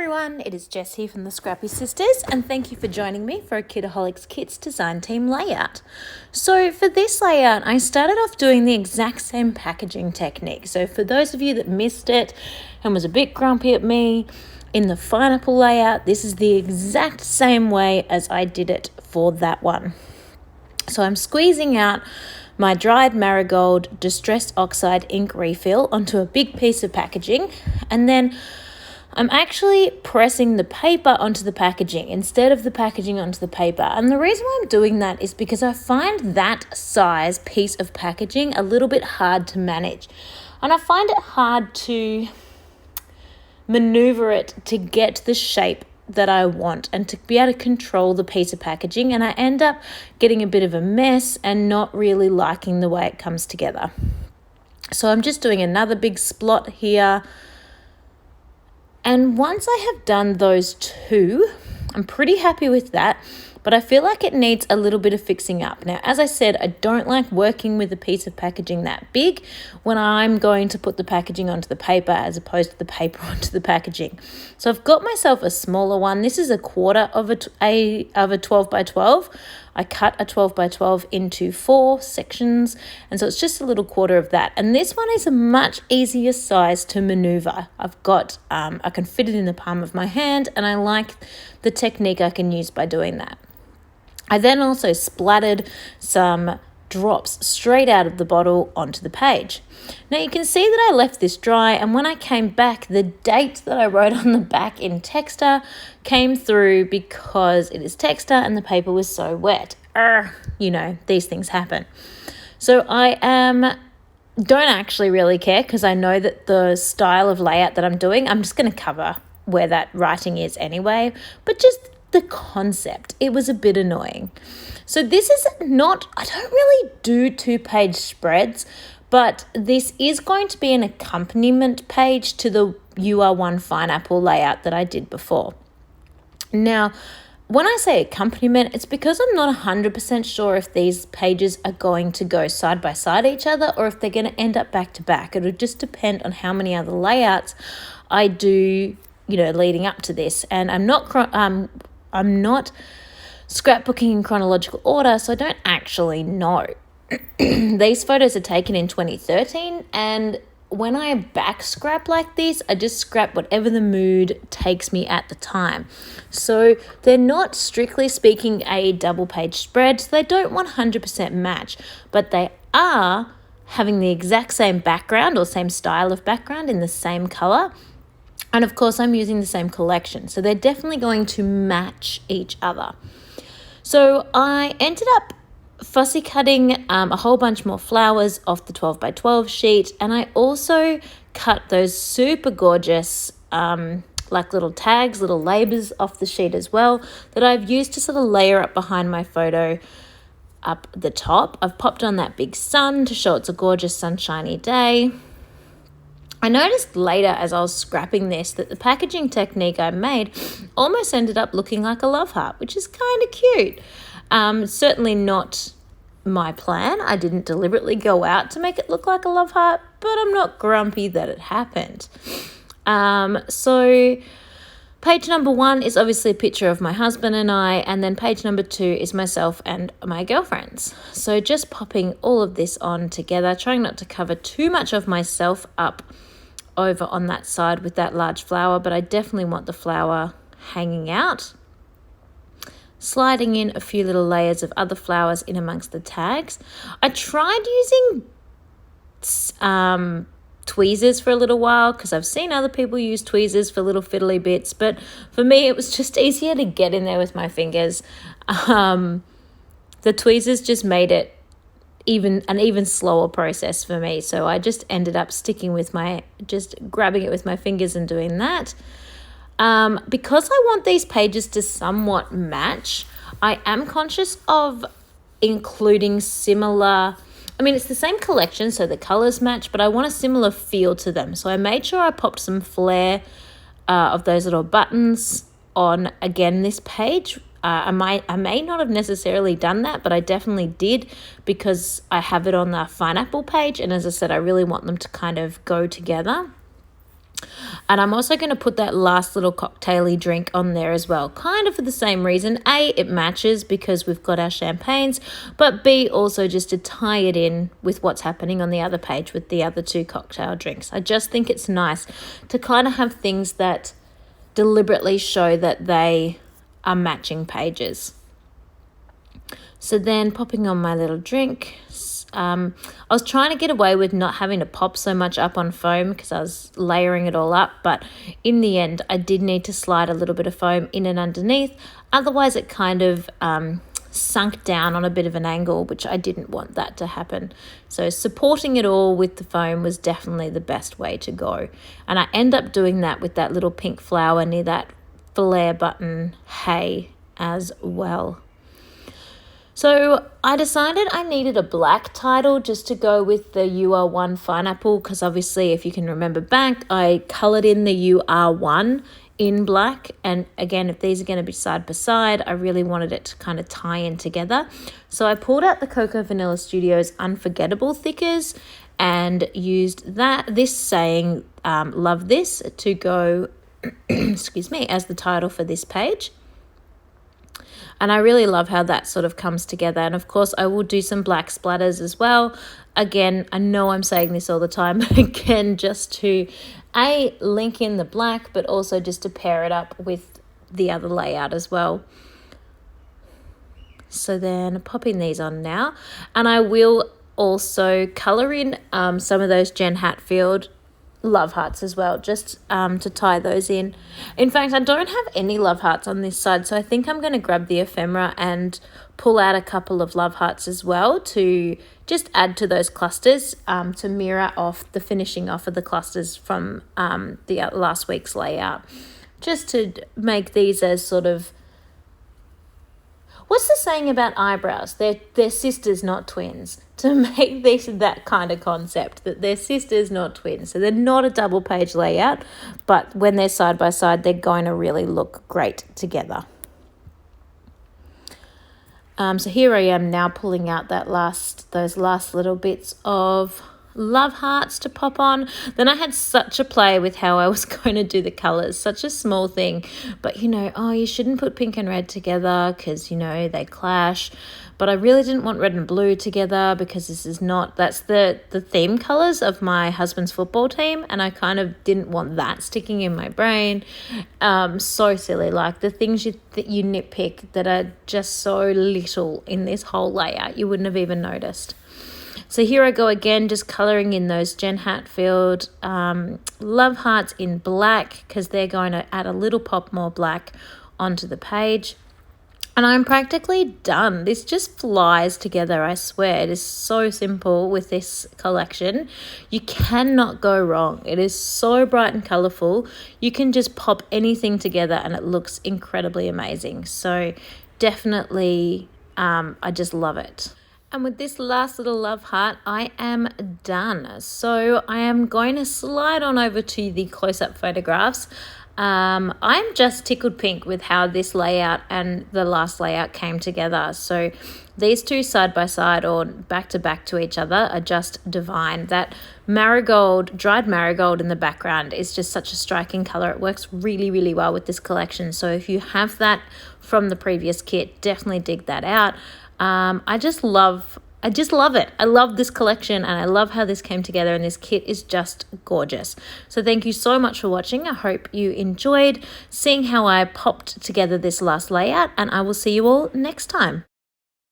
everyone, it is Jess here from the Scrappy Sisters, and thank you for joining me for a Kitaholic Kits design team layout. So for this layout, I started off doing the exact same packaging technique. So for those of you that missed it and was a bit grumpy at me, in the pineapple layout, this is the exact same way as I did it for that one. So I'm squeezing out my dried marigold distressed oxide ink refill onto a big piece of packaging, and then I'm actually pressing the paper onto the packaging instead of the packaging onto the paper. And the reason why I'm doing that is because I find that size piece of packaging a little bit hard to manage. And I find it hard to maneuver it to get the shape that I want and to be able to control the piece of packaging. And I end up getting a bit of a mess and not really liking the way it comes together. So I'm just doing another big splot here. And once I have done those two, I'm pretty happy with that, but I feel like it needs a little bit of fixing up. Now, as I said, I don't like working with a piece of packaging that big when I'm going to put the packaging onto the paper as opposed to the paper onto the packaging. So I've got myself a smaller one. This is a quarter of a 12 by 12. I cut a 12 by 12 into 4 sections, and so it's just a little quarter of that. And this one is a much easier size to maneuver. I've got, I can fit it in the palm of my hand, and I like the technique I can use by doing that. I then also splattered some drops straight out of the bottle onto the page. Now you can see that I left this dry, and when I came back, the date that I wrote on the back in Texta came through because it is Texta and the paper was so wet. You know, these things happen. So I don't actually really care because I know that the style of layout that I'm doing, I'm just going to cover where that writing is anyway, but just the concept, it was a bit annoying. So this is not, I don't really do 2-page spreads, but this is going to be an accompaniment page to the UR1 pineapple layout that I did before. Now, when I say accompaniment, it's because I'm not 100% sure if these pages are going to go side by side each other or if they're going to end up back to back. It'll just depend on how many other layouts I do, leading up to this. And I'm not scrapbooking in chronological order, so I don't actually know. These photos are taken in 2013, and when I back scrap like this, I just scrap whatever the mood takes me at the time. So they're not, strictly speaking, a double page spread, so they don't 100% match, but they are having the exact same background or same style of background in the same color. And of course, I'm using the same collection, so they're definitely going to match each other. So I ended up fussy cutting a whole bunch more flowers off the 12 by 12 sheet, and I also cut those super gorgeous like little tags, little labels off the sheet as well that I've used to sort of layer up behind my photo up the top. I've popped on that big sun to show it's a gorgeous sunshiny day. I noticed later as I was scrapping this that the packaging technique I made almost ended up looking like a love heart, which is kind of cute. Certainly not my plan. I didn't deliberately go out to make it look like a love heart, but I'm not grumpy that it happened. So page number 1 is obviously a picture of my husband and I, and then page number 2 is myself and my girlfriends. So just popping all of this on together, trying not to cover too much of myself up over on that side with that large flower, but I definitely want the flower hanging out. Sliding in a few little layers of other flowers in amongst the tags. I tried using tweezers for a little while because I've seen other people use tweezers for little fiddly bits, but for me it was just easier to get in there with my fingers. The tweezers just made it an even slower process for me, so I just ended up sticking with just grabbing it with my fingers and doing that. Because I want these pages to somewhat match, I am conscious of including similar, it's the same collection, so the colors match, but I want a similar feel to them. So I made sure I popped some flair of those little buttons on, again, this page. I may not have necessarily done that, but I definitely did because I have it on the pineapple page, and as I said, I really want them to kind of go together. And I'm also going to put that last little cocktaily drink on there as well, kind of for the same reason. A, it matches because we've got our champagnes, but B, also just to tie it in with what's happening on the other page with the other two cocktail drinks. I just think it's nice to kind of have things that deliberately show that they are matching pages. So then popping on my little drink, I was trying to get away with not having to pop so much up on foam because I was layering it all up, but in the end I did need to slide a little bit of foam in and underneath, otherwise it kind of sunk down on a bit of an angle, which I didn't want that to happen. So supporting it all with the foam was definitely the best way to go, and I end up doing that with that little pink flower near that flare button hay as well. So I decided I needed a black title just to go with the You Are One pineapple, because obviously if you can remember back, I coloured in the You Are One in black, and again, if these are going to be side by side, I really wanted it to kind of tie in together. So I pulled out the Cocoa Vanilla Studios Unforgettable thickers and used this saying love this to go excuse me, as the title for this page. And I really love how that sort of comes together. And of course, I will do some black splatters as well. Again, I know I'm saying this all the time, but again, just to link in the black, but also just to pair it up with the other layout as well. So then popping these on now. And I will also colour in some of those Jen Hatfield love hearts as well, just to tie those in. In fact, I don't have any love hearts on this side, so I think I'm going to grab the ephemera and pull out a couple of love hearts as well to just add to those clusters, to mirror off the finishing off of the clusters from the last week's layout, just to make these as sort of, what's the saying about eyebrows? They're sisters, not twins. To make this that kind of concept, that they're sisters, not twins. So they're not a double page layout, but when they're side by side, they're going to really look great together. So here I am now pulling out those last little bits of love hearts to pop on. Then I had such a play with how I was going to do the colors, such a small thing, but you shouldn't put pink and red together because they clash. But I really didn't want red and blue together because that's the theme colors of my husband's football team, and I kind of didn't want that sticking in my brain. So silly, like the things that you nitpick that are just so little in this whole layout, you wouldn't have even noticed. So here I go again, just colouring in those Jen Hatfield love hearts in black, because they're going to add a little pop more black onto the page. And I'm practically done. This just flies together, I swear. It is so simple with this collection. You cannot go wrong. It is so bright and colourful. You can just pop anything together and it looks incredibly amazing. So definitely, I just love it. And with this last little love heart, I am done. So I am going to slide on over to the close-up photographs. I'm just tickled pink with how this layout and the last layout came together. So these two side by side or back to back to each other are just divine. That dried marigold in the background is just such a striking color. It works really, really well with this collection. So if you have that from the previous kit, definitely dig that out. I just love it. I love this collection and I love how this came together, and this kit is just gorgeous. So thank you so much for watching. I hope you enjoyed seeing how I popped together this last layout, and I will see you all next time.